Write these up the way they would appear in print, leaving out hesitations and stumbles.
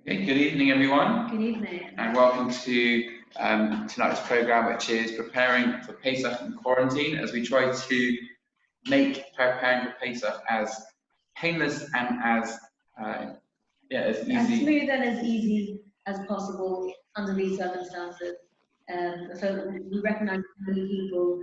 Okay, good evening, everyone. Good evening. And welcome to tonight's program, which is preparing for Pesach in quarantine, as we try to make preparing for Pesach as painless and as as smooth and as easy as possible under these circumstances. So we recognise for many people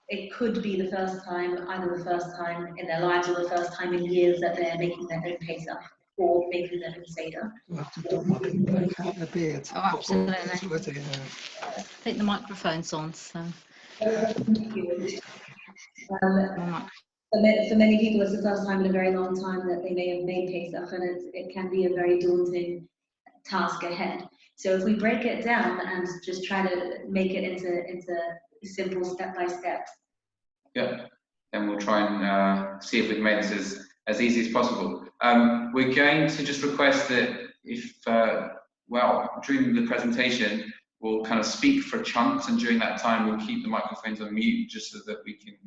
it could be the first time, either the first time in their lives or the first time in years that they're making their own Pesach or making their own Seder. We'll have to talk more about the beard. Oh, absolutely. I think the microphone's on, so. For many people, it's the first time in a very long time that they may have made Pesach, and it can be a very daunting task ahead. So if we break it down and just try to make it into simple step-by-step. Yeah, then we'll try and see if we can make this as easy as possible. We're going to just request that if, during the presentation, we'll kind of speak for chunks, and during that time we'll keep the microphones on mute just so that we can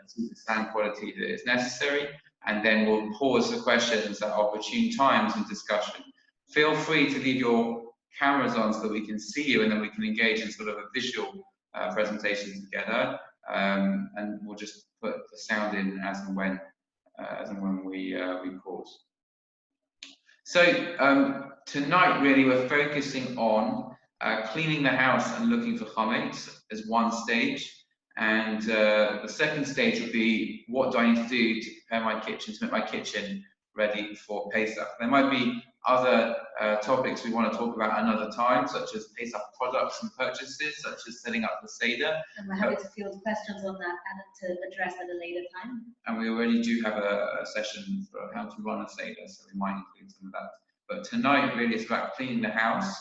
see the sound quality that is necessary, and then we'll pause the questions at opportune times in discussion. Feel free to leave your cameras on so that we can see you, and then we can engage in sort of a visual presentation together, and we'll just put the sound in as and when we pause. So tonight really we're focusing on cleaning the house and looking for chametz as one stage. And the second stage would be, what do I need to do to prepare my kitchen, to make my kitchen ready for Pesach? There might be other topics we want to talk about another time, such as Pesach products and purchases, such as setting up the Seder. And we're happy to field questions on that and to address at a later time. And we already do have a session for how to run a Seder, so we might include some of that. But tonight really it's about cleaning the house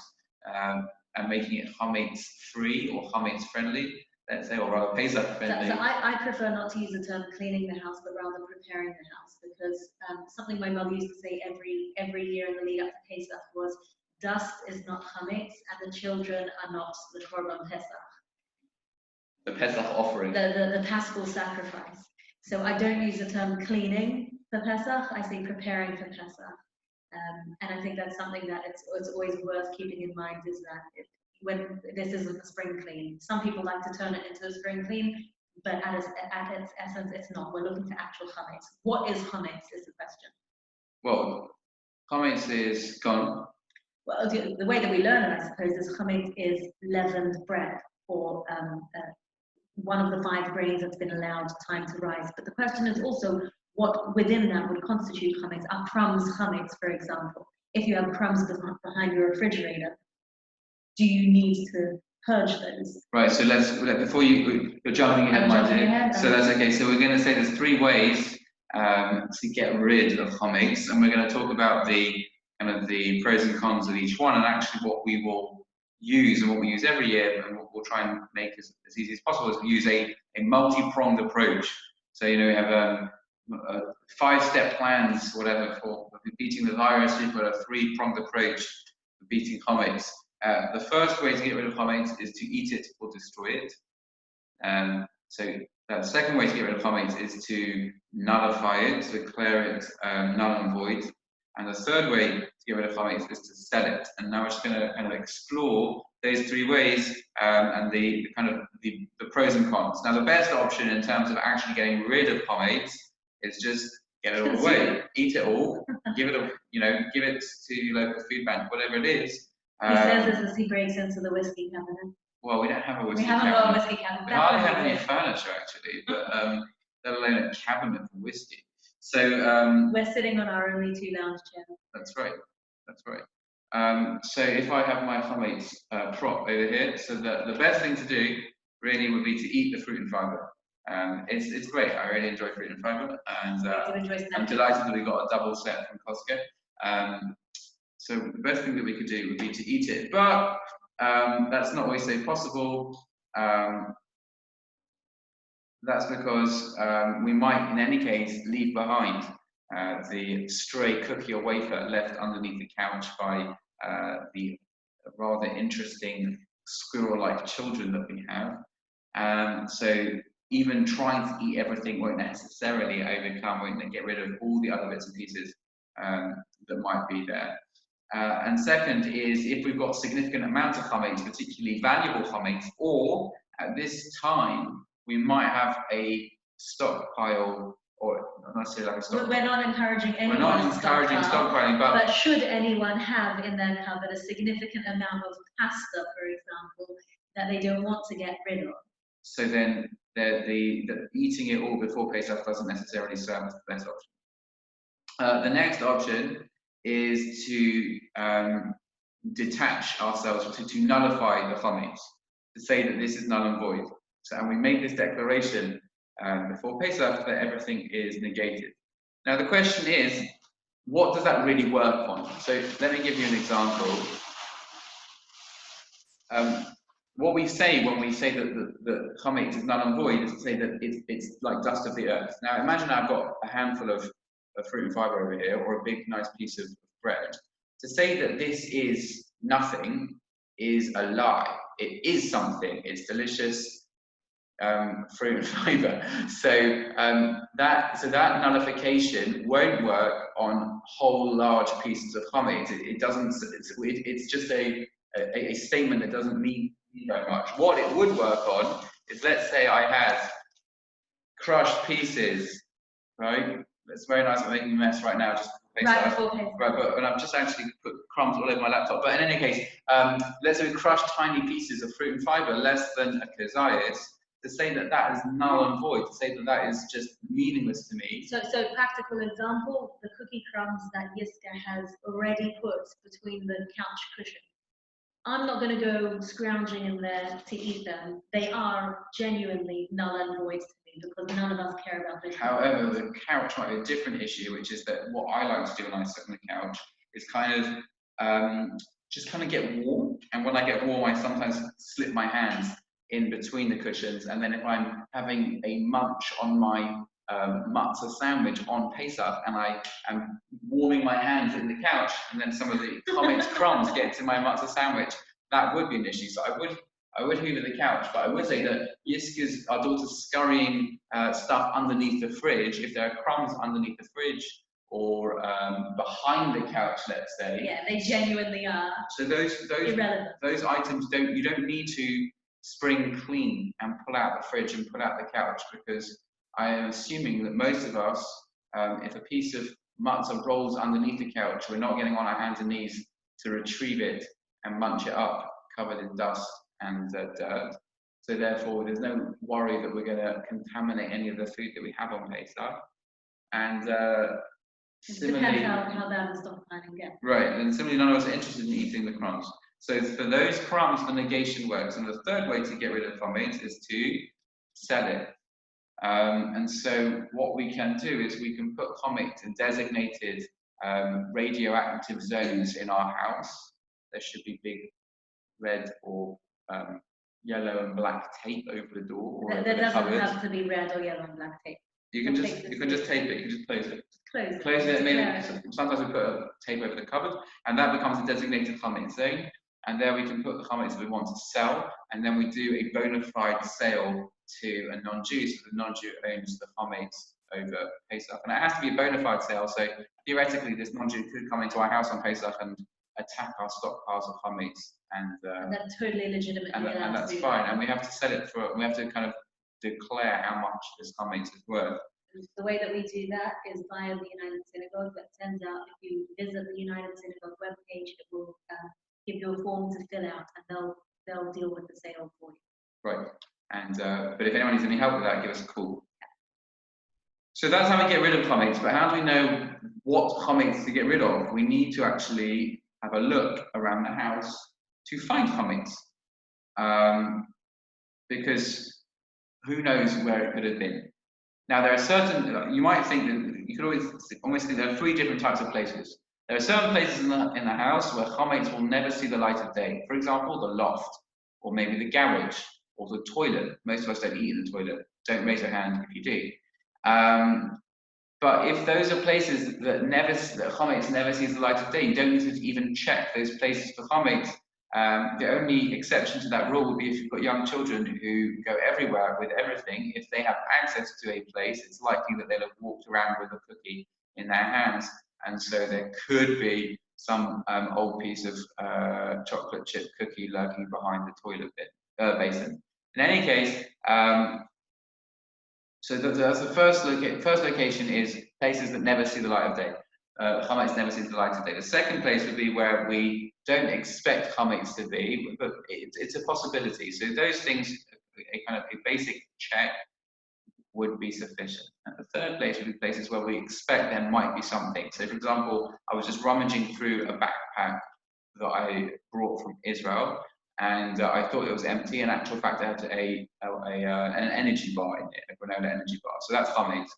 and making it chametz-free or chametz-friendly. Let's say, or rather Pesach friendly. So I prefer not to use the term cleaning the house, but rather preparing the house, because something my mother used to say every year in the lead up to Pesach was, dust is not chametz, and the children are not the korban Pesach. The Pesach offering. The paschal sacrifice. So I don't use the term cleaning for Pesach, I say preparing for Pesach. And I think that's something that it's always worth keeping in mind, is that when this isn't a spring clean. Some people like to turn it into a spring clean, but at its essence, it's not. We're looking to actual chametz. What is chametz is the question. Well, chametz is gone. Well, the way that we learn it, I suppose, is chametz is leavened bread, or one of the 5 grains that's been allowed time to rise. But the question is also what within that would constitute chametz. Are crumbs chametz, for example? If you have crumbs behind your refrigerator, do you need to purge those? Right, so before you're jumping ahead, so that's okay. So we're going to say there's 3 ways to get rid of chametz, and we're going to talk about the pros and cons of each one, and actually what we will use and what we use every year, and what we'll try and make as easy as possible is we use a multi-pronged approach. So we have 5-step plans, whatever, for beating the virus. We've got a 3-pronged approach for beating chametz. The first way to get rid of chametz is to eat it or destroy it. So the second way to get rid of chametz is to nullify it, to declare it null and void. And the third way to get rid of chametz is to sell it. And now we're just going to kind of explore those 3 ways and the pros and cons. Now the best option in terms of actually getting rid of chametz is just get it all away, eat it all, give it to your local food bank, whatever it is. He says this as he breaks into the whiskey cabinet. Well, we don't have a whiskey cabinet. We haven't got a whiskey cabinet. We hardly have any furniture, actually, but let alone a cabinet for whiskey. So we're sitting on our only 2 lounge chairs. That's right. That's right. So if I have my chametz prop over here, so the best thing to do really would be to eat the fruit and fibre. It's great. I really enjoy fruit and fibre, and I'm delighted that we got a double set from Costco. So the best thing that we could do would be to eat it, but that's not always so possible. That's because we might, in any case, leave behind the stray cookie or wafer left underneath the couch by the rather interesting squirrel-like children that we have. So even trying to eat everything won't necessarily get rid of all the other bits and pieces that might be there. And second is if we've got significant amounts of chametz, particularly valuable chametz, or at this time we might have a stockpile, or not necessarily like a stockpile. We're not encouraging anyone We're not encouraging stockpiling, but should anyone have in their cupboard a significant amount of pasta, for example, that they don't want to get rid of? So then the eating it all before Pesach doesn't necessarily serve as the best option. The next option is to detach ourselves, to nullify the chametz, to say that this is null and void. So, and we make this declaration before Pesach that everything is negated. Now the question is, what does that really work on? So let me give you an example. What we say when we say that the chametz is null and void is to say that it's like dust of the earth. Now imagine I've got a handful of fruit and fibre over here, or a big nice piece of bread. To say that this is nothing is a lie. It is something. It's delicious fruit and fibre. So that nullification won't work on whole large pieces of chametz. It doesn't. It's just a statement that doesn't mean very much. What it would work on is, let's say I had crushed pieces, right? It's very nice. I'm making a mess right now, just Right, but I've just actually put crumbs all over my laptop. But in any case, let's say we crushed tiny pieces of fruit and fibre, less than a kazayas, to say that that is null and void, to say that that is just meaningless to me. So practical example, the cookie crumbs that Yiska has already put between the couch cushion. I'm not going to go scrounging in there to eat them. They are genuinely null and void to me because none of us care about this. However, the couch might be a different issue, which is that what I like to do when I sit on the couch is kind of just kind of get warm. And when I get warm, I sometimes slip my hands in between the cushions. And then if I'm having a munch on my matzah sandwich on Pesach, and I am warming my hands in the couch, and then some of the chametz crumbs get to my matzah sandwich, that would be an issue. So I would hoover the couch, but I would say that Yiska's, our daughter's scurrying stuff underneath the fridge. If there are crumbs underneath the fridge or behind the couch, let's say. Yeah, they genuinely are. So those irrelevant. Those items you don't need to spring clean and pull out the fridge and pull out the couch, because I am assuming that most of us, if a piece of matzah rolls underneath the couch, we're not getting on our hands and knees to retrieve it and munch it up covered in dust and dirt. So therefore, there's no worry that we're going to contaminate any of the food that we have on Pesach. And similarly, depends how bad the stockpiling gets. Right, and similarly, none of us are interested in eating the crumbs. So for those crumbs, the negation works. And the third way to get rid of chametz is to sell it. And so what we can do is we can put chametz in designated radioactive zones in our house. There should be big red or yellow and black tape over the door. Or there doesn't have to be red or yellow and black tape. You can just tape it. You can just close it. Close it. Maybe sometimes we put a tape over the cupboard, and that becomes a designated chametz zone. And there we can put the chametz that we want to sell, and then we do a bona fide sale to a non-Jew, so the non-Jew owns the chametz over Pesach. And it has to be a bona fide sale, so theoretically this non-Jew could come into our house on Pesach and attack our stockpiles of chametz. And that's totally legitimate. And that's fine, and we have to sell it we have to kind of declare how much this chametz is worth. The way that we do that is via the United Synagogue. That turns out if you visit the United Synagogue webpage, it will give you a form to fill out, and they'll deal with the sale for you. Right. And but if anyone needs any help with that, give us a call. So that's how we get rid of chametz. But how do we know what chametz to get rid of? We need to actually have a look around the house to find chametz, because who knows where it could have been. Now there are certain, you might think that you could almost think there are 3 different types of places. There are certain places in the house where chametz will never see the light of day. For example, the loft, or maybe the garage, or the toilet. Most of us don't eat in the toilet. Don't raise your hand if you do. But if those are places that chametz never sees the light of day, you don't need to even check those places for chametz. The only exception to that rule would be if you've got young children who go everywhere with everything. If they have access to a place, it's likely that they'll have walked around with a cookie in their hands, and so there could be some old piece of chocolate chip cookie lurking behind the toilet basin. In any case, so that's the first location is places that never see the light of day. Chametz never sees the light of day. The second place would be where we don't expect chametz to be, but it's a possibility. So those things, a kind of a basic check would be sufficient. And the third place would be places where we expect there might be something. So for example, I was just rummaging through a backpack that I brought from Israel, and I thought it was empty. In actual fact, I had an energy bar in it, a granola energy bar. So that's chametz.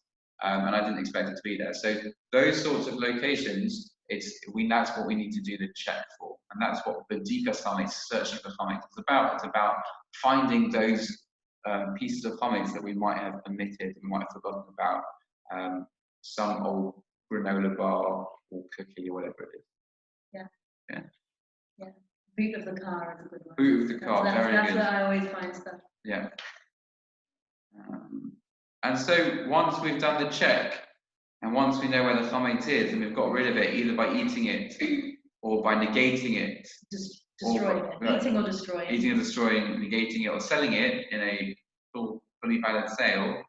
And I didn't expect it to be there. So those sorts of locations, that's what we need to do the check for, and that's what bedikas chametz, searching for chametz, is about. It's about finding those pieces of chametz that we might have omitted and might have forgotten about, some old granola bar or cookie or whatever it is. Yeah. Boot of the car is a good one. Boot of the car, very that's good. That's where I always find stuff. Yeah. And so once we've done the check, and once we know where the chametz is, and we've got rid of it either by eating it or by negating it, Destroying it. Eating or destroying. Eating or destroying, negating it, or selling it in a fully valid sale.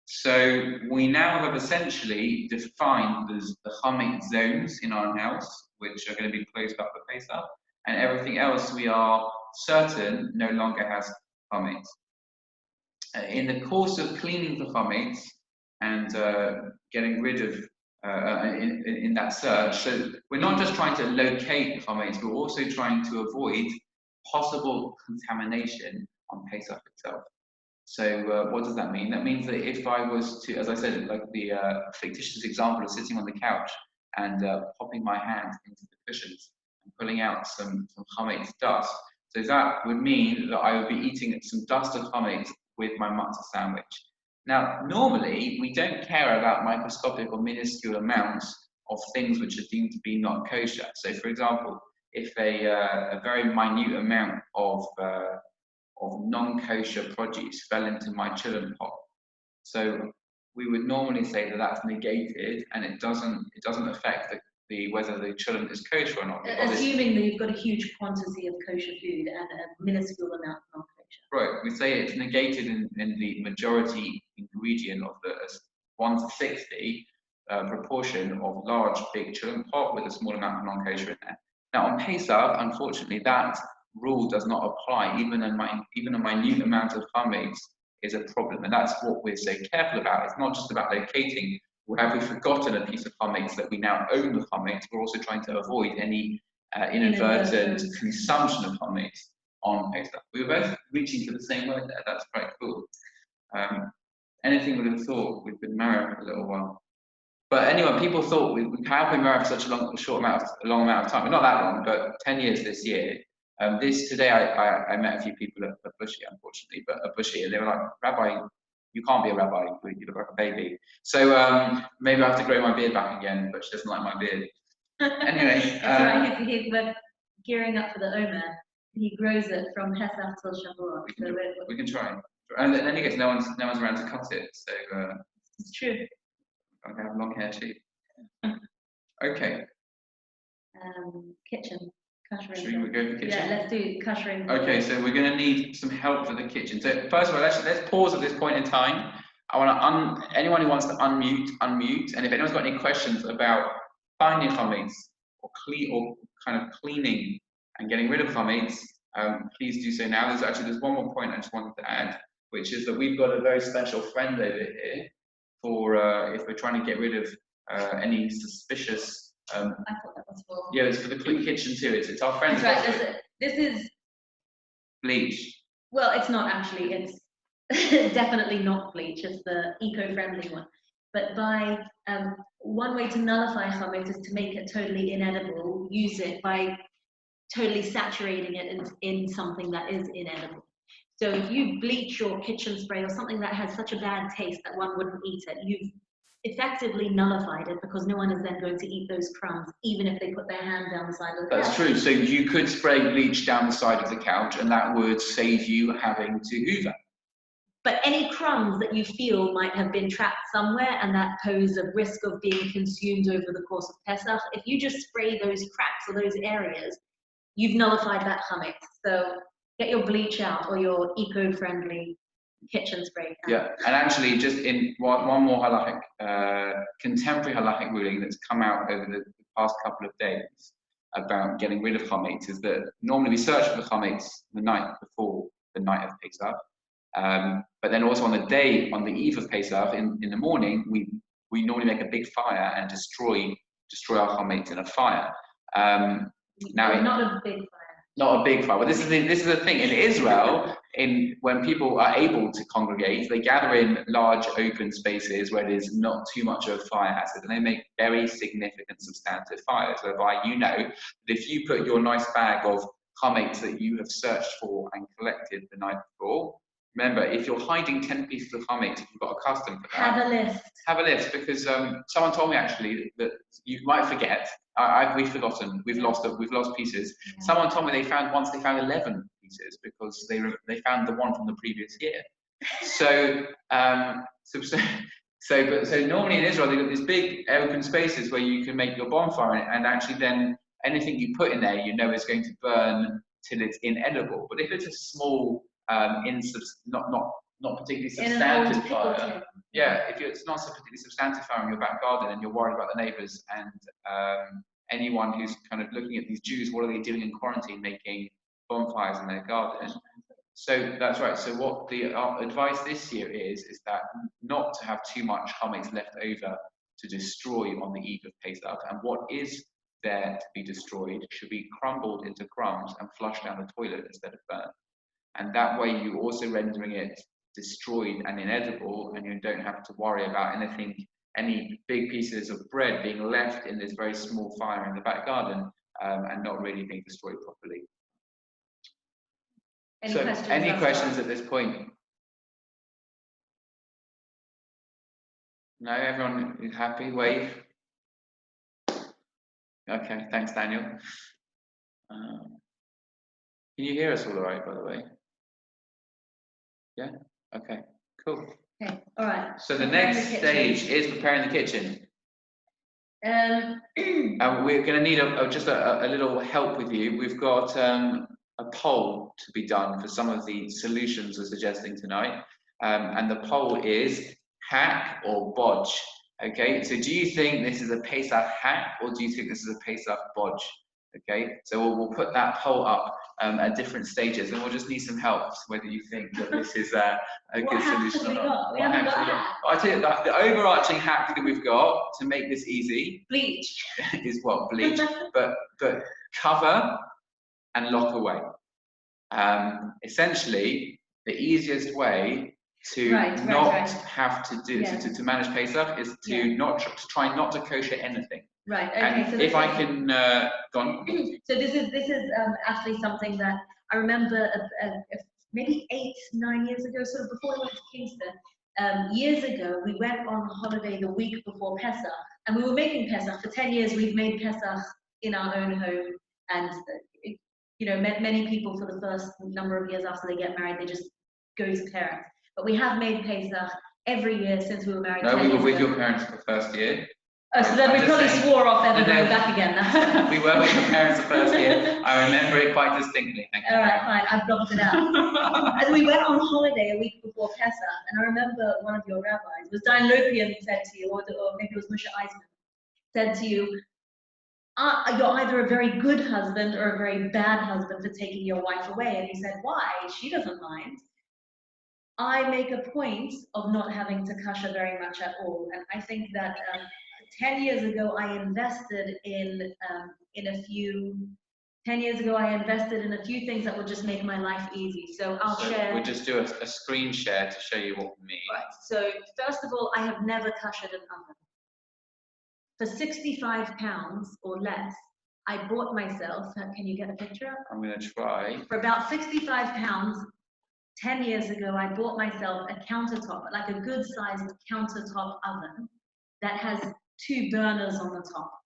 So we now have essentially defined the chametz zones in our house, which are going to be closed up for Pesach, and everything else we are certain no longer has chametz. In the course of cleaning the chametz and getting rid of in that search, so we're not just trying to locate the chametz, we're also trying to avoid possible contamination on Pesach itself. So what does that mean? That means that if I was to, as I said, like the fictitious example of sitting on the couch and popping my hand into the cushions and pulling out some chametz dust, so that would mean that I would be eating some dust of chametz with my matzah sandwich. Now, normally, we don't care about microscopic or minuscule amounts of things which are deemed to be not kosher. So, for example, if a very minute amount of non-kosher produce fell into my chillum pot, so we would normally say that that's negated, and it doesn't affect whether the chillum is kosher or not. Assuming that you've got a huge quantity of kosher food and a minuscule amount of non-kosher. Right, we say it's negated in the majority ingredient of the 1 to 60 proportion of large big chillum pot with a small amount of non-kosher in there. Now on Pesach, unfortunately, that rule does not apply. Even a minute amount of chametz is a problem, and that's what we're so careful about. It's not just about locating, or have we forgotten a piece of chametz that we now own the chametz. We're also trying to avoid any inadvertent consumption of chametz on Pesach. We were both reaching for the same word there. That's quite cool. Anything would have thought we've been married for a little while. But anyway, people thought we have been married for such a long amount of time. But not that long, but 10 years this year. Today I met a few people at Bushy, unfortunately, but at Bushy, and they were like, "Rabbi, you can't be a rabbi. You look like a baby." So maybe I have to grow my beard back again, but she doesn't like my beard. Anyway, we're gearing up for the Omer. He grows it from Pesach till Shavuot. We can try. And then he gets no one's around to cut it. So it's true. I have long hair too. Okay. Kitchen. Kushering. Should we go for kitchen? Yeah, let's do kushering. Okay, so we're going to need some help for the kitchen. So first of all, let's pause at this point in time. I want to anyone who wants to unmute, and if anyone's got any questions about finding chametz or kind of cleaning and getting rid of chametz, please do so now. There's one more point I just wanted to add, which is that we've got a very special friend over here for if we're trying to get rid of any suspicious. I thought that was for. Yeah, it's for the kitchen too. It's our friend. That's right. This is bleach. Well, it's not actually. It's definitely not bleach. It's the eco-friendly one. But by one way to nullify chametz is to make it totally inedible. Use it by totally saturating it in something that is inedible. So if you bleach your kitchen spray or something that has such a bad taste that one wouldn't eat it, you've effectively nullified it, because no one is then going to eat those crumbs, even if they put their hand down the side of the couch. That's true. So you could spray bleach down the side of the couch, and that would save you having to hoover. But any crumbs that you feel might have been trapped somewhere and that pose a risk of being consumed over the course of Pesach, if you just spray those cracks or those areas, you've nullified that chametz. So get your bleach out or your eco-friendly kitchen spray. Yeah, and actually, just in one more halachic, contemporary halachic ruling that's come out over the past couple of days about getting rid of chametz is that normally we search for the chametz the night before the night of Pesach. But then also on the eve of Pesach, in the morning, we normally make a big fire and destroy our chametz in a fire. Now, not a big fire. Not a big fire. But this is the thing in Israel. When people are able to congregate, they gather in large open spaces where there's not too much of a fire hazard, and they make very significant substantive fires. Whereby that if you put your nice bag of chametz that you have searched for and collected the night before. Remember, if you're hiding 10 pieces of chametz, you've got a custom for that. Have a list, because someone told me actually that you might forget. We've forgotten. We've lost pieces. Yeah. Someone told me they found 11 pieces because they found the one from the previous year. So normally in Israel they've got these big open spaces where you can make your bonfire, and actually then anything you put in there, is going to burn till it's inedible. But if it's a small not particularly substantive fire. Yeah, if it's not a particularly substantive fire in your back garden and you're worried about the neighbours and anyone who's kind of looking at these Jews, what are they doing in quarantine, making bonfires in their garden? So that's right. So what the advice this year is that not to have too much chametz left over to destroy on the eve of Pesach, and what is there to be destroyed should be crumbled into crumbs and flushed down the toilet instead of burned. And that way you're also rendering it destroyed and inedible, and you don't have to worry about any big pieces of bread being left in this very small fire in the back garden and not really being destroyed properly. Any questions at this point? No, everyone is happy? Wave. Okay, thanks, Daniel. Can you hear us all right, by the way? Yeah? Okay, cool. Okay, all right. So the next stage is preparing the kitchen. And we're going to need just a little help with you. We've got a poll to be done for some of the solutions we're suggesting tonight. And the poll is hack or bodge. Okay, so do you think this is a Pesach hack, or do you think this is a Pesach bodge? Okay, so we'll put that poll up at different stages, and we'll just need some help whether you think that this is a good solution or not. I'll tell you, the overarching hack that we've got to make this easy, bleach, is what? Bleach, but cover and lock away. Essentially, the easiest way to have to do to manage Pesach is to try not to kosher anything. Right. Okay. And so if I can go on. So this is actually something that I remember maybe 8-9 years ago, sort of before I went to Kingston. Years ago, we went on holiday the week before Pesach, and we were making Pesach. For 10 years, we've made Pesach in our own home, and many people for the first number of years after they get married, they just go to parents. But we have made Pesach every year since we were married. No, we were with your parents for the first year. Oh, so then we probably swore off ever going back again. We were with your parents the first year. I remember it quite distinctly. Thank you. All right, fine. I've blocked it out. And we went on holiday a week before Pesach, and I remember one of your rabbis, it was Diane Lopian, said to you, or maybe it was Moshe Eisman, said to you, you're either a very good husband or a very bad husband for taking your wife away. And you said, why? She doesn't mind. I make a point of not having to kasher very much at all. And I think that 10 years ago, I invested in a few 10 years ago, I invested in a few things that would just make my life easy. So I'll share. We'll just do a screen share to show you what we mean. Right. So first of all, I have never kashered an oven. For 65 pounds or less, I bought myself, can you get a picture? I'm going to try. For about 65 pounds, 10 years ago, I bought myself a countertop, like a good sized countertop oven that has 2 burners on the top.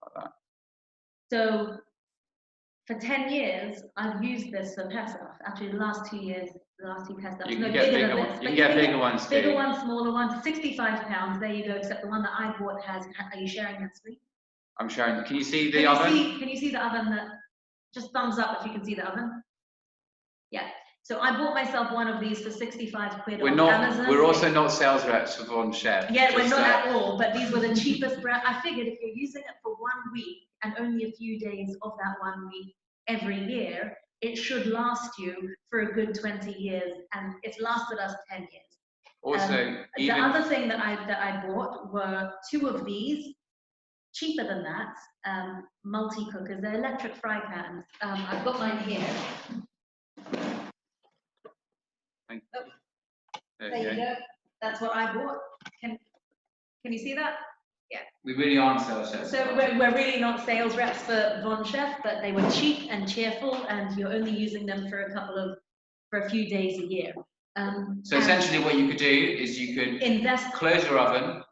So For 10 years, I've used this for Pesach. Actually, the last 2 years, the last 2 Pesach. You No, can get bigger bigger than ones. this. You can get bigger ones too. Bigger ones, smaller ones, 65 pounds. There you go. Except the one that I bought has. Are you sharing that screen? I'm sharing. Can you see the oven? Can you see the oven? Just thumbs up if you can see the oven. Yeah. So I bought myself one of these for 65 quid on Amazon. We're also not sales reps for Von Chef. Yeah, we're not at all. But these were the cheapest brand. I figured if you're using it for 1 week and only a few days of that 1 week every year, it should last you for a good 20 years, and it's lasted us 10 years. Also, the other thing that I bought were 2 of these, cheaper than that, multi-cookers. They're electric fry pans. I've got mine here. There you go. That's what I bought. Can you see that? Yeah. We really aren't sales reps. So we're really not sales reps for Von Chef, but they were cheap and cheerful, and you're only using them for a few days a year. So essentially, what you could do is you could close your oven,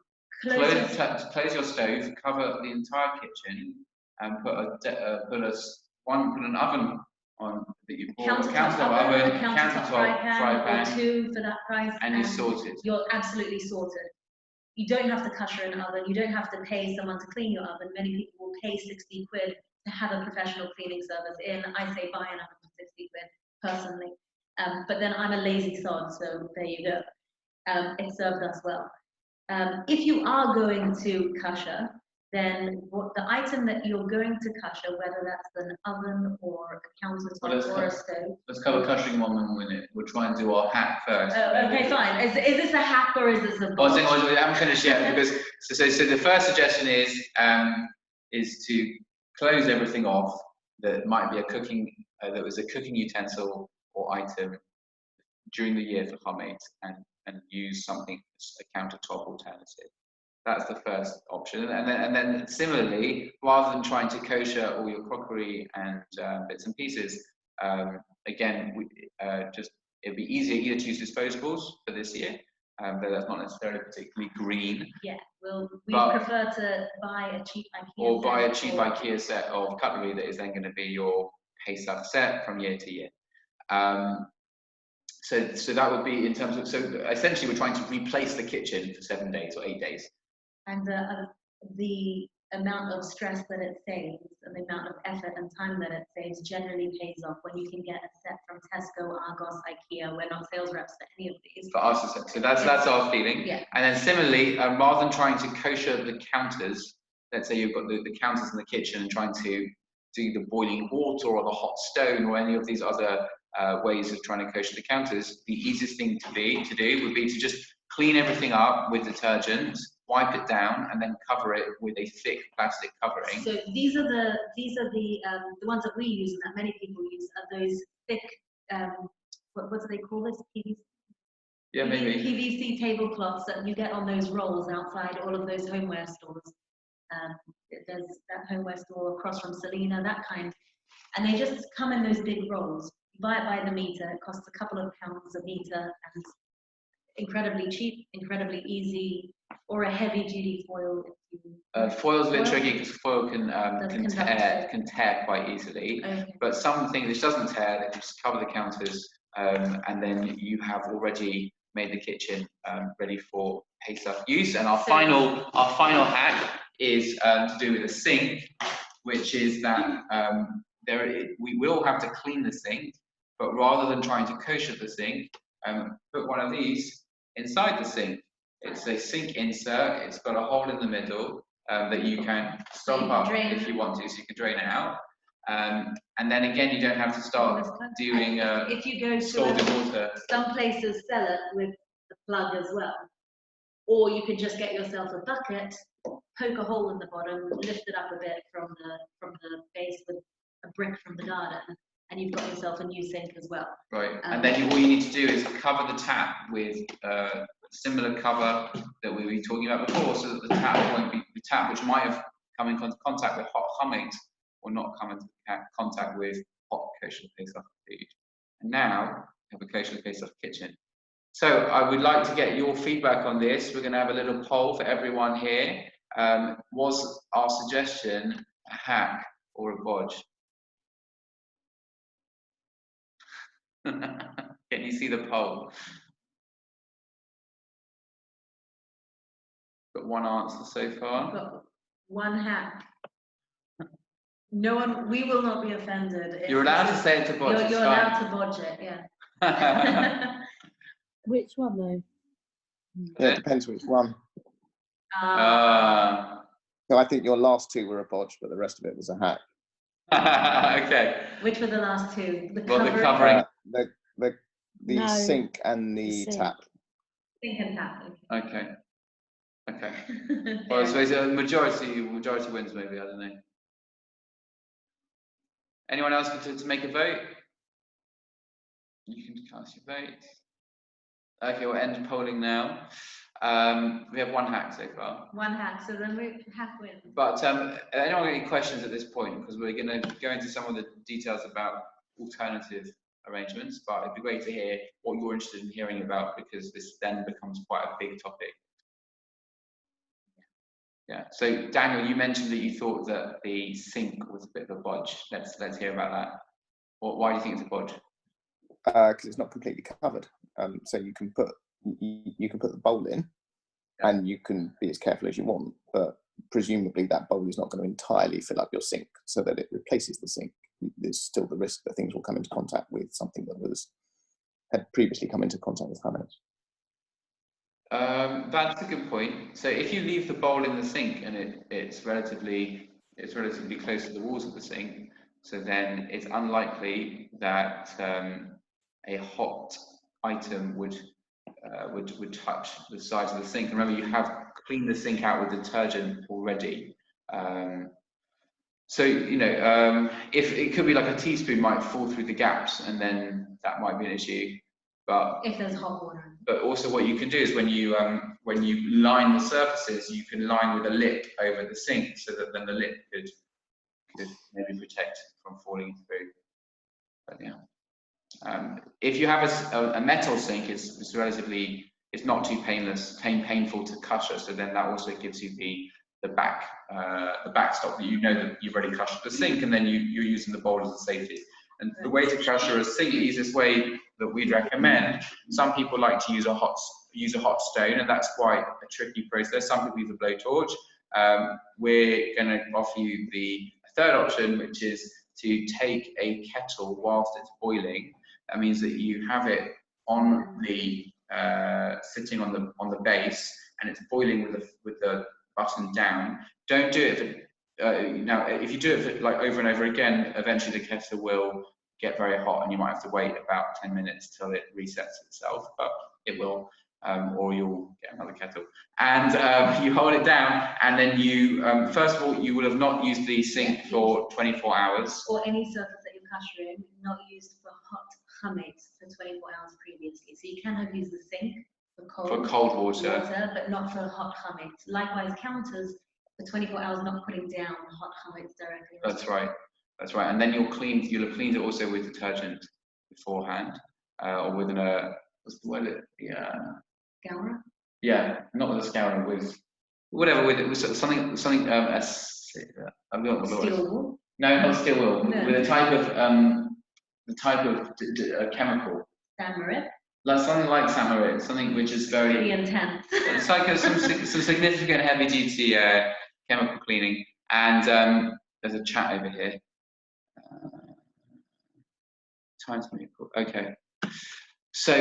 close your stove, cover the entire kitchen, and put an oven on that you bought, countertop oven, countertop fry pan, or 2 for that price, and you're sorted. You're absolutely sorted. You don't have to kosher an oven. You don't have to pay someone to clean your oven. Many people will pay 60 quid to have a professional cleaning service in. I say buy an oven for 60 quid personally. But then I'm a lazy sod, so there you go. It served us well. If you are going to kosher, then the item that you're going to kosher, whether that's an oven or a countertop or a stove. Let's cover koshering 1 minute. We'll try and do our hack first. Okay, fine. Is this a hack or is this a bodge? I haven't finished yet because so the first suggestion is to close everything off that might be a cooking utensil or item during the year for chametz and use something, a countertop alternative. That's the first option, and then similarly, rather than trying to kosher all your crockery and bits and pieces, again, it'd be easier either to use disposables for this year, though that's not necessarily particularly green. Yeah, we prefer to buy a cheap IKEA set of cutlery that is then going to be your Pesach set from year to year. So that would be in terms of, so essentially we're trying to replace the kitchen for 7 days or 8 days. And the amount of stress that it saves and the amount of effort and time that it saves generally pays off when you can get a set from Tesco, Argos, IKEA. We're not sales reps for any of these. For us, so that's our feeling. Yeah. And then similarly, rather than trying to kosher the counters, let's say you've got the counters in the kitchen and trying to do the boiling water or the hot stone or any of these other ways of trying to kosher the counters, the easiest thing to do would be to just clean everything up with detergent, wipe it down, and then cover it with a thick plastic covering. So these are the ones that we use and that many people use are those thick what do they call this? PVC? Yeah, maybe. PVC tablecloths that you get on those rolls outside all of those homeware stores. There's that homeware store across from Selena, that kind, and they just come in those big rolls. You buy it by the meter. It costs a couple of pounds a meter, and incredibly cheap, incredibly easy. Or a heavy-duty foil. Foil's a bit tricky because foil can tear quite easily. Okay. But some things which doesn't tear, they can just cover the counters, and then you have already made the kitchen ready for Pesach use. And our final hack is to do with a sink, which is that we will have to clean the sink, but rather than trying to kosher the sink, put one of these inside the sink. It's a sink insert. It's got a hole in the middle that you can stop up if you want to, so you can drain it out. And then again, you don't have to start doing if you go salted water. Some places sell it with the plug as well, or you can just get yourself a bucket, poke a hole in the bottom, lift it up a bit from the base with a brick from the garden, and you've got yourself a new sink as well. Right, and then all you need to do is cover the tap with similar cover that we were talking about before, so that the tap won't be the tap which might have come in contact with hot chametz or not come into contact with hot kosher Pesach food. And now we have a kosher Pesach kitchen. So I would like to get your feedback on this. We're going to have a little poll for everyone here. Was our suggestion a hack or a bodge? Can you see the poll? Got one answer so I've far. got one hack. No one, we will not be offended. You're allowed to say it to bodge. You're allowed to bodge it, yeah. Which one though? Yeah, it depends which one. So I think your last two were a bodge, but the rest of it was a hack. okay. Which were the last two? The covering. The No. sink and the sink. tap. Sink and tap. Okay. Well, so it's a majority wins, maybe, I don't know. Anyone else to make a vote? You can cast your vote. Okay, we'll end polling now. We have one hack so far. One hack, so then we hack wins. But anyone got any questions at this point? Because we're going to go into some of the details about alternative arrangements, but it'd be great to hear what you're interested in hearing about, because this then becomes quite a big topic. Yeah. So Daniel, you mentioned that you thought that the sink was a bit of a bodge. Let's hear about that. Why do you think it's a bodge? Because it's not completely covered. So you can put the bowl in, and you can be as careful as you want, but presumably that bowl is not going to entirely fill up your sink, so that it replaces the sink. There's still the risk that things will come into contact with something that had previously come into contact with chametz. That's a good point. So if you leave the bowl in the sink and it's relatively close to the walls of the sink, so then it's unlikely that a hot item would touch the sides of the sink. Remember, you have cleaned the sink out with detergent already. So if it could be like a teaspoon might fall through the gaps, and then that might be an issue. But if there's hot water. But also, what you can do is when you line the surfaces, you can line with a lip over the sink, so that then the lip could maybe protect from falling through. But yeah, if you have a metal sink, it's not too painful to cusher. So then that also gives you the backstop that you know that you've already cushed the sink, and then you're using the bowl as a safety. And the way to cusher a sink, the easiest way that we'd recommend, some people like to use a hot stone, and that's quite a tricky process. Some people use a blowtorch. We're going to offer you the third option, which is to take a kettle whilst it's boiling. That means that you have it on the sitting on the base, and it's boiling with the button down. Don't do it for now, if you do it for, like, over and over again, eventually the kettle will get very hot, and you might have to wait about 10 minutes till it resets itself, but it will, or you'll get another kettle. And you hold it down, and then you, first of all, you will have not used the sink for 24 hours. Or any surface that you're cushering, not used for hot chametz for 24 hours previously. So you cannot use the sink for cold water, but not for hot chametz. Likewise, counters for 24 hours, not putting down hot chametz directly. That's right. That's right. And then you'll have cleaned it also with detergent beforehand, or with what's the word? Yeah. Scourer? Yeah, not with a scourer, with whatever, with something. I've got Steel wool? No, not steel wool. No. With a type of chemical. Samarit? Like something like samarit, something which is very Pretty intense. It's like some significant heavy duty chemical cleaning. And there's a chat over here. Time's going to be cool. Okay. So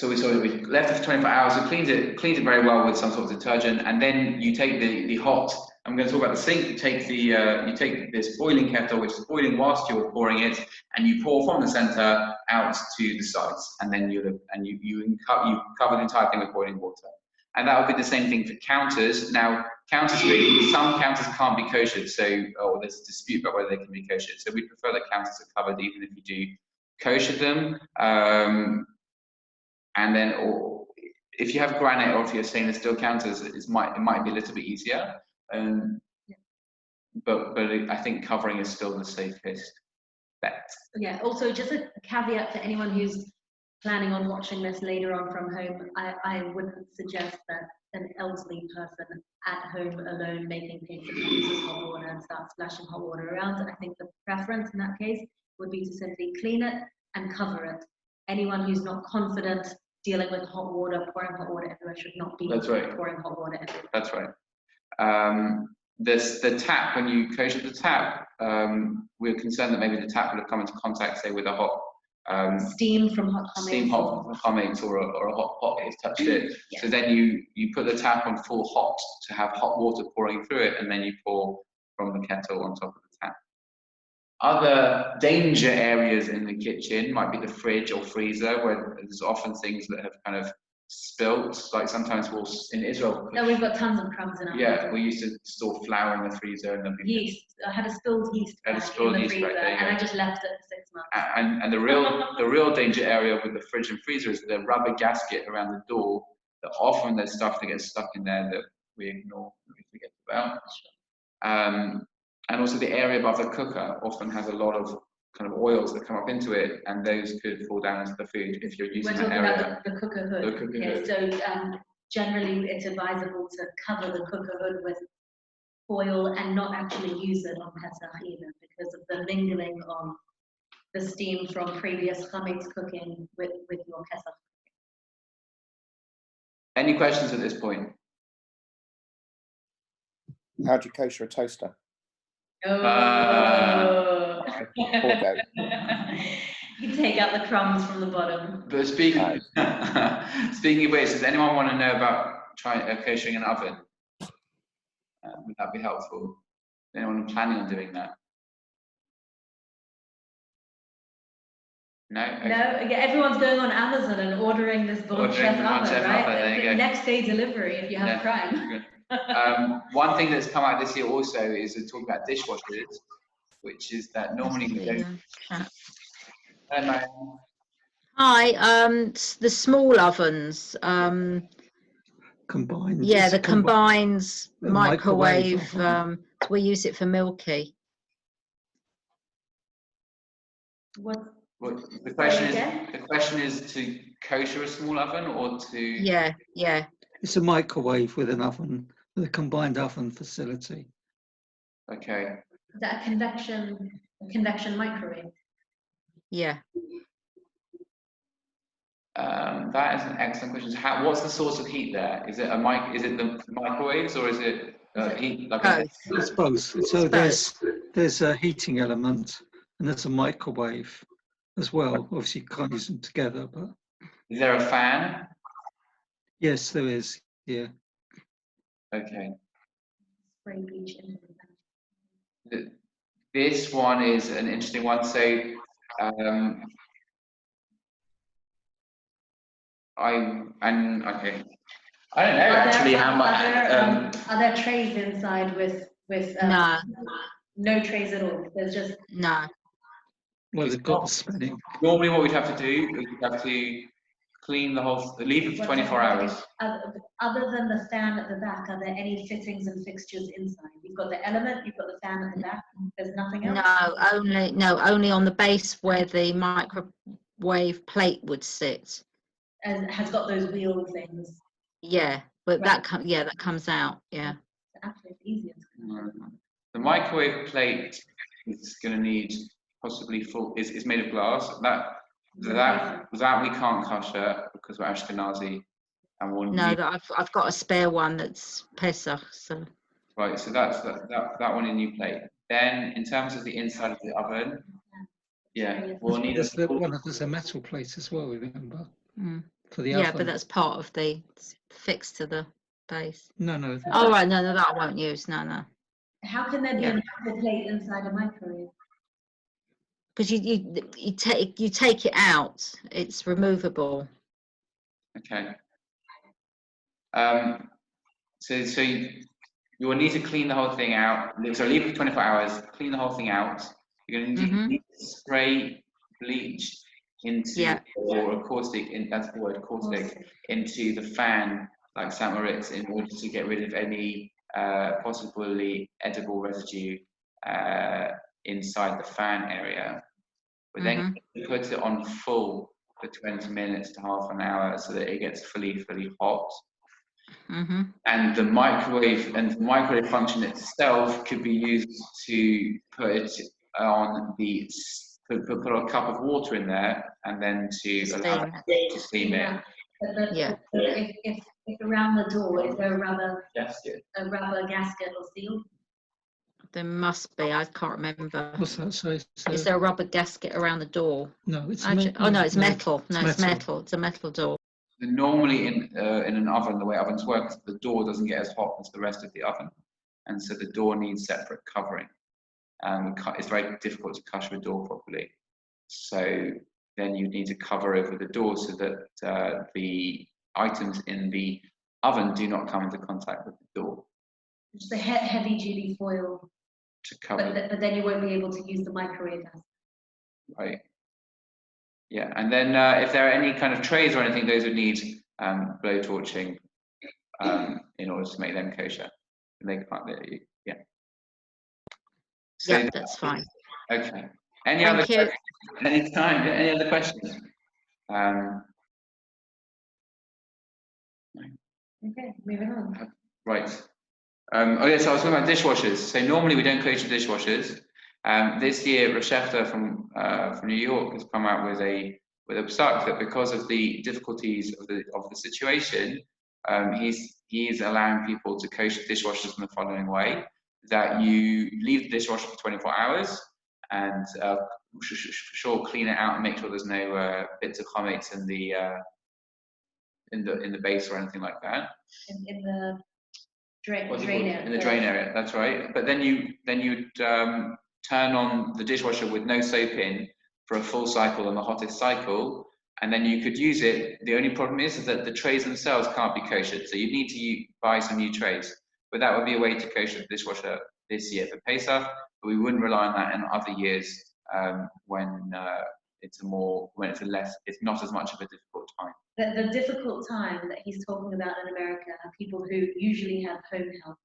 we left it for 24 hours. We cleaned it very well with some sort of detergent, and then you take the hot. I'm going to talk about the sink. You take this boiling kettle, which is boiling whilst you're pouring it, and you pour from the center out to the sides, and then you cover the entire thing with boiling water. And that would be the same thing for counters. Now, some counters can't be koshered, or there's a dispute about whether they can be koshered. So we prefer that counters are covered, even if you do kosher them. And then, or if you have granite or if you're stainless steel counters, it might be a little bit easier. But I think covering is still the safest bet. Yeah. Also, just a caveat for anyone who's planning on watching this later on from home, I wouldn't suggest that an elderly person at home alone making Pesach uses hot water and starts splashing hot water around. I think the preference in that case would be to simply clean it and cover it. Anyone who's not confident dealing with hot water, pouring hot water everywhere, should not be pouring hot water everywhere. That's right. The tap, when you kosher the tap, we're concerned that maybe the tap would have come into contact, say, with a hot steam from hot chametz or a hot pot has touched it. Yeah. So then you put the tap on full hot to have hot water pouring through it, and then you pour from the kettle on top of the tap. Other danger areas in the kitchen might be the fridge or freezer, where there's often things that have kind of spilt. Like sometimes in Israel. No, we've got tons of crumbs in our freezer. We used to store flour in the freezer and then yeast. I had a spilled yeast in the freezer, and I just left it for 6 months. And the real danger area with the fridge and freezer is the rubber gasket around the door. That often there's stuff that gets stuck in there that we ignore, that we forget about. And also the area above the cooker often has a lot of kind of oils that come up into it, and those could fall down into the food if you're using that area. We're talking about the cooker hood. The cooker hood. So generally it's advisable to cover the cooker hood with foil and not actually use it on Pesach either, because of the mingling of the steam from previous chametz cooking with your Pesach. Any questions at this point? How do you kosher a toaster? You take out the crumbs from the bottom. But speaking of which, does anyone want to know about koshering an oven? Would that be helpful? Is anyone planning on doing that? No? Okay. No, everyone's going on Amazon and ordering this bodges oven, right? Next day delivery if you have Prime. One thing that's come out this year also is to talk about dishwashers, which is that normally we don't. Hi, the small ovens. Combined. Yeah, the combines microwave. We use it for milky. The question is to kosher a small oven or to? Yeah. It's a microwave with an oven, with a combined oven facility. Okay. Is that a convection microwave? Yeah. That is an excellent question. What's the source of heat there? Is it the microwaves or is it heat? It's both. So there's a heating element and there's a microwave as well. Obviously, you can't use them together, but. Is there a fan? Yes, there is. Yeah. Okay. Spray bleach into the pan. This one is an interesting one. So, I don't know actually how much. Are there trays inside with no trays at all? There's just no. Well, they've got the spinning. Normally, what we'd have to do is we'd have to clean the whole, leave it for 24 hours. Other than the fan at the back, are there any fittings and fixtures inside? You've got the element, you've got the fan at the back. There's nothing else. Only on the base where the microwave plate would sit. And has got those wheel things. Yeah, but right. that comes out. Yeah. Actually, it's easier. The microwave plate is going to need possibly full. Is made of glass. That we can't kosher because we're Ashkenazi, and we'll need. I've got a spare one that's Pesach. So. Right. So that's that one in new plate. Then in terms of the inside of the oven, we'll need there's a metal plate as well. Remember. For the oven. But that's part of the fixed to the base. No. Oh right, no, that I won't use. No. How can there be a metal plate inside a microwave? Because you take it out. It's removable. Okay. So you will need to clean the whole thing out. So leave it for 24 hours. Clean the whole thing out. You're going to need to spray bleach into or caustic, that's the word, caustic, into the fan like St. Moritz in order to get rid of any possibly edible residue inside the fan area. But then you put it on full for 20 minutes to half an hour so that it gets fully hot. And the microwave function itself could be used to put it on put a cup of water in there and then to allow it to steam it. If around the door, is there a rubber gasket or seal? There must be. I can't remember. What's that? Sorry. Is there a rubber gasket around the door? No, it's oh no, it's metal. No, No, it's metal. It's a metal door. Normally in an oven, the way ovens work is the door doesn't get as hot as the rest of the oven, and so the door needs separate covering. It's very difficult to kosher a door properly. So then you need to cover over the door so that the items in the oven do not come into contact with the door. Just a heavy-duty foil to cover. But then you won't be able to use the microwave. Right. Yeah, and then if there are any kind of trays or anything, those would need blow torching in order to make them kosher. And they can't. Yeah. So yeah, that's fine. Okay. Any other questions? Anytime. Any other questions? Okay, moving on. Right. Oh yes, I was talking about dishwashers. So normally we don't kosher dishwashers. This year, Rochefta from New York has come out with a Pesach that because of the difficulties of the situation, he's allowing people to kosher dishwashers in the following way: that you leave the dishwasher for 24 hours and for sure clean it out and make sure there's no bits of chametz in the base or anything like that. In the drain area. In the drain area, that's right. But then you turn on the dishwasher with no soap in for a full cycle on the hottest cycle, and then you could use it. The only problem is that the trays themselves can't be koshered, so you need to buy some new trays. But that would be a way to kosher the dishwasher this year for Pesach, but we wouldn't rely on that in other years when it's not as much of a difficult time. The difficult time that he's talking about in America are people who usually have home help,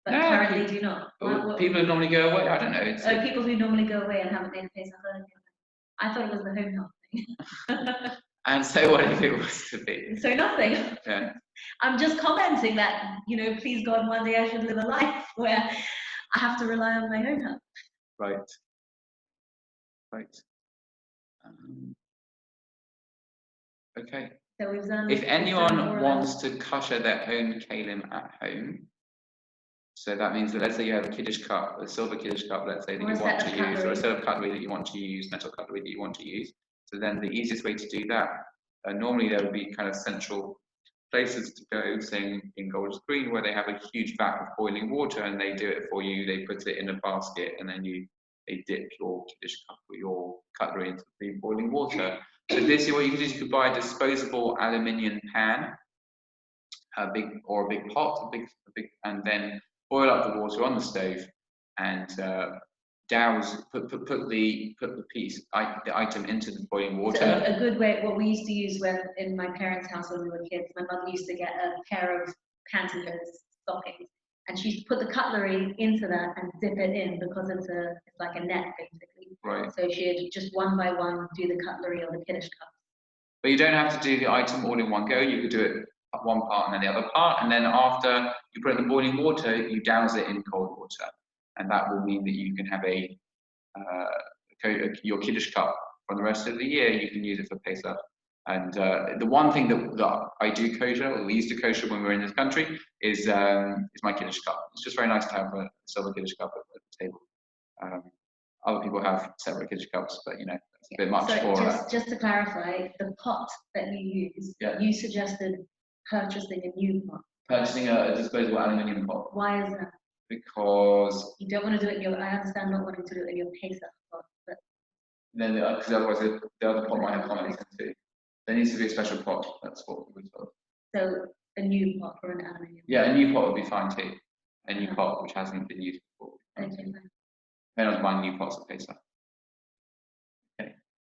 but currently do not. People who normally go away, I don't know. People who normally go away and haven't made a Pesach. I thought it was the home help thing. And so what if it was to be? So nothing. Yeah. I'm just commenting that, please God, one day I should live a life where I have to rely on my home help. Right. Okay. So we've done. If anyone wants to kosher their own kalim at home, so that means that let's say you have a kiddush cup, a silver kiddush cup, let's say that you want to use, or a silver cutlery that you want to use, metal cutlery that you want to use. So then the easiest way to do that, normally there would be kind of central places to go, saying in Gold's Green, where they have a huge vat of boiling water and they do it for you. They put it in a basket and then they dip your kiddush cup or your cutlery into the boiling water. So this year, what you could do is you could buy a disposable aluminium pan, a big pot, and then boil up the water on the stove and douse, put the item into the boiling water. So a good way, what we used to use in my parents' house when we were kids, my mother used to get a pair of pantyhose stockings, and she used to put the cutlery into that and dip it in because it's like a net basically. Right. So she'd just one by one do the cutlery or the kiddush cup. But you don't have to do the item all in one go. You could do it one part and then the other part, and then after you put it in the boiling water, you douse it in cold water, and that will mean that you can have your kiddush cup for the rest of the year. You can use it for Pesach. And the one thing that I do kosher, or we used to kosher when we were in this country, is my kiddush cup. It's just very nice to have a silver kiddush cup at the table. Other people have separate kiddush cups, but it's a bit much for that. Just to clarify, the pot that you use, you suggested purchasing a new pot. Purchasing a disposable aluminium pot. Why is that? Because you don't want to do it in I understand not wanting to do it in your Pesach pot, but then because otherwise the other pot might have comments into. There needs to be a special pot. That's what we were told. So a new pot or an aluminium? Yeah, a new pot would be fine too. A new pot which hasn't been used before. Okay. They're not buying new pots at Pesach. Okay.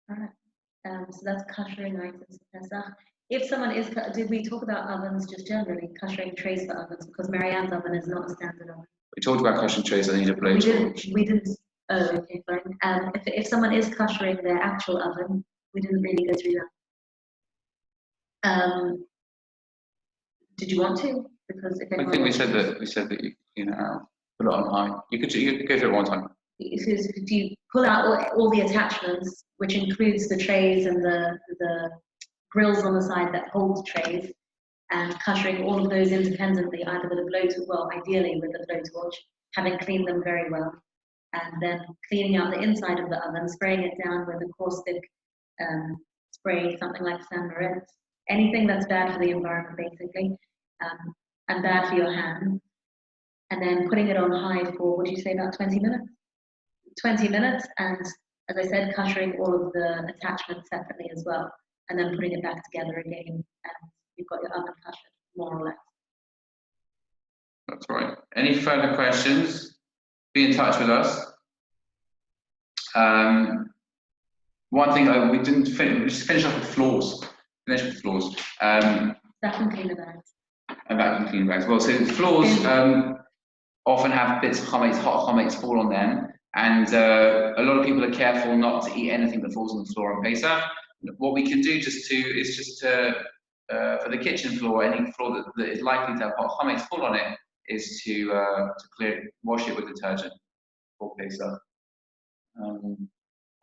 All right. So that's koshering items for Pesach. If someone is, did we talk about ovens just generally, koshering trays for ovens? Because Marianne's oven is not a standard oven. We talked about koshering trays. I need a blowtorch. We didn't. Oh, okay, fine. If someone is koshering their actual oven, we didn't really go through that. Did you want to? Because if I anyone think we said that you clean it out, put it on high. You could go through it one time. if you pull out all the attachments, which includes the trays and the grills on the side that hold the trays, and cuttering all of those independently, either with a blowtorch, well, ideally with a blowtorch, having cleaned them very well, and then cleaning out the inside of the oven, spraying it down with a caustic spray, something like San Moritz, anything that's bad for the environment, basically, and bad for your hands, and then putting it on high for, what do you say, about 20 minutes? 20 minutes, and as I said, cuttering all of the attachments separately as well, and then putting it back together again, and you've got your oven cuttered, more or less. That's right. Any further questions? Be in touch with us. One thing we didn't finish, we just finished off with floors. Finish with floors. Vacuum cleaner bags. And vacuum cleaner bags. Well, so floors often have bits of chametz, hot chametz fall on them, and a lot of people are careful not to eat anything that falls on the floor on Pesach. What we can do for the kitchen floor, any floor that is likely to have hot chametz fall on it, is to wash it with detergent for Pesach.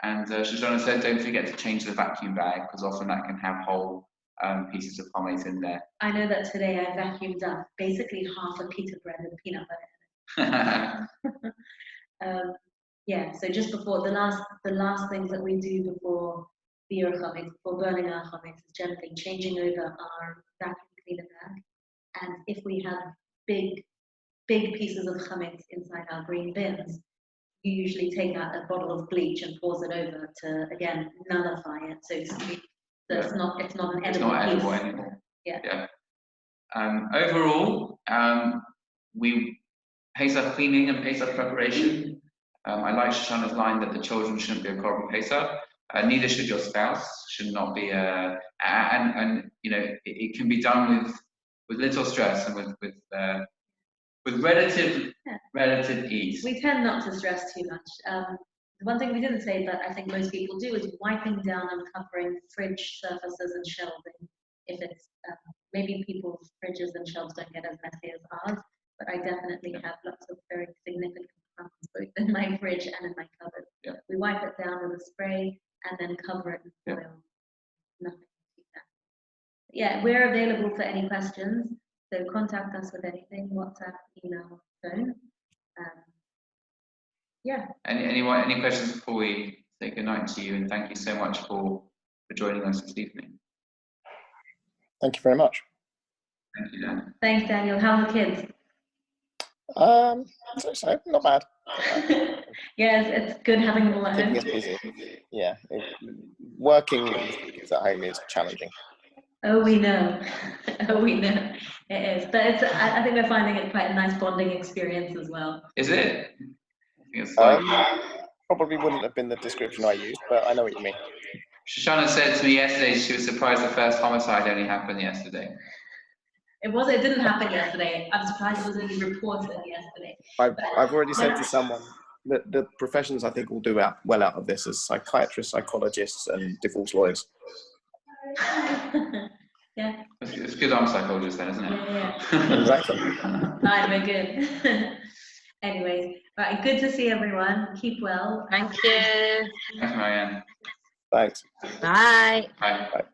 And Shoshana said, don't forget to change the vacuum bag, because often that can have whole pieces of chametz in there. I know that today I vacuumed up basically half a pita bread with peanut butter. Yeah, so just before the last things that we do before biur chametz, before burning our chametz, is generally changing over our vacuum cleaner bag. And if we have big pieces of chametz inside our green bins, you usually take out a bottle of bleach and pours it over to, again, nullify it, so to speak. So it's not an edible piece. Anymore. Yeah. Overall, Pesach cleaning and Pesach preparation. I like Shoshana's line that the children shouldn't be a korban Pesach. Neither should your spouse. Should not be and you know, it can be done with little stress and with relative ease. We tend not to stress too much. The one thing we didn't say, but I think most people do, is wiping down and covering fridge surfaces and shelving. If it's maybe people's fridges and shelves don't get as messy as ours, but I definitely have lots of very significant crumbs both in my fridge and in my cupboard. Yeah. We wipe it down with a spray and then cover it in foil. Nothing like that. Yeah, we're available for any questions. So contact us with anything, WhatsApp, email, phone. Yeah. Any questions before we say goodnight to you, and thank you so much for joining us this evening. Thank you very much. Thank you, Dan. Thanks, Daniel. How are the kids? So not bad. Yes, it's good having them all at home. Keeping us busy. Yeah, working with kids at home is challenging. Oh, we know. Oh, we know. It is. But it's, I think we're finding it quite a nice bonding experience as well. Is it? I think it's like... Probably wouldn't have been the description I used, but I know what you mean. Shoshana said to me yesterday she was surprised the first homicide only happened yesterday. It didn't happen yesterday. I'm surprised it was only reported yesterday. I've already said to someone that the professions I think will do well out of this as psychiatrists, psychologists, and divorce lawyers. Yeah. It's good I'm psychologist then, isn't it? Yeah. Exactly. Right, we're good. Anyways, right, good to see everyone. Keep well. Thank you. Thanks, Marianne. Thanks. Bye. Bye. Bye.